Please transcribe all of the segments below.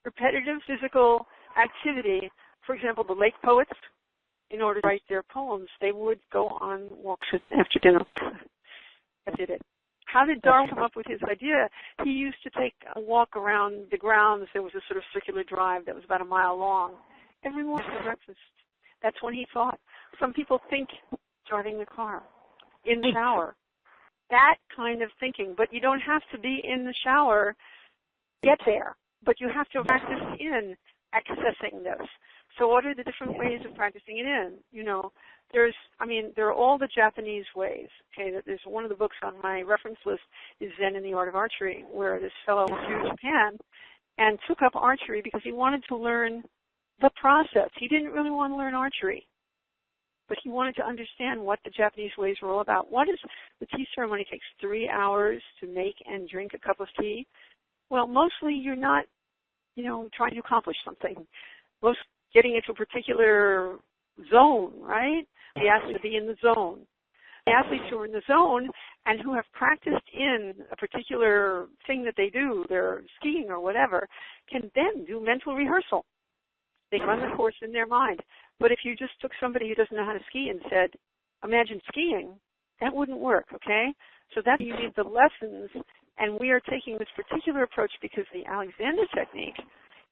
repetitive physical activity. For example, the lake poets, in order to write their poems, they would go on walks after dinner. I did it. How did Darwin come up with his idea? He used to take a walk around the grounds. There was a sort of circular drive that was about a mile long every morning for breakfast. That's when he thought. Some people think starting the car, in the shower, that kind of thinking. But you don't have to be in the shower to get there, but you have to practice in accessing this. So what are the different ways of practicing it in? You know, there are all the Japanese ways. Okay, there's one of the books on my reference list is Zen in the Art of Archery, where this fellow went to Japan and took up archery because he wanted to learn the process. He didn't really want to learn archery, but he wanted to understand what the Japanese ways were all about. What is the tea ceremony? Takes 3 hours to make and drink a cup of tea. Well, mostly you're not, trying to accomplish something. Most getting into a particular zone, right? The athletes to be in the zone. The athletes who are in the zone and who have practiced in a particular thing that they do, they're skiing or whatever, can then do mental rehearsal. They run the course in their mind. But if you just took somebody who doesn't know how to ski and said, imagine skiing, that wouldn't work, okay? So that's you need the lessons, and we are taking this particular approach because the Alexander technique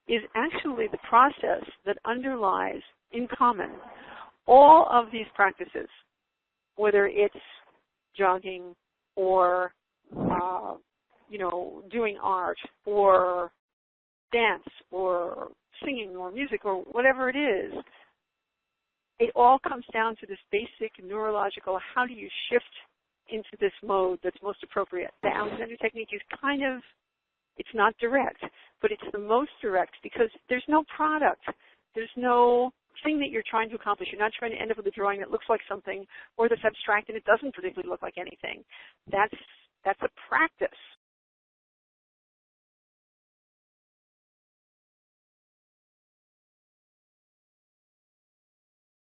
is actually the process that underlies, in common, all of these practices, whether it's jogging or, doing art or dance or singing or music or whatever it is. It all comes down to this basic neurological, how do you shift into this mode that's most appropriate. The Alexander technique is it's not direct, but it's the most direct because there's no product. There's no thing that you're trying to accomplish. You're not trying to end up with a drawing that looks like something or that's abstract and it doesn't particularly look like anything. That's a practice.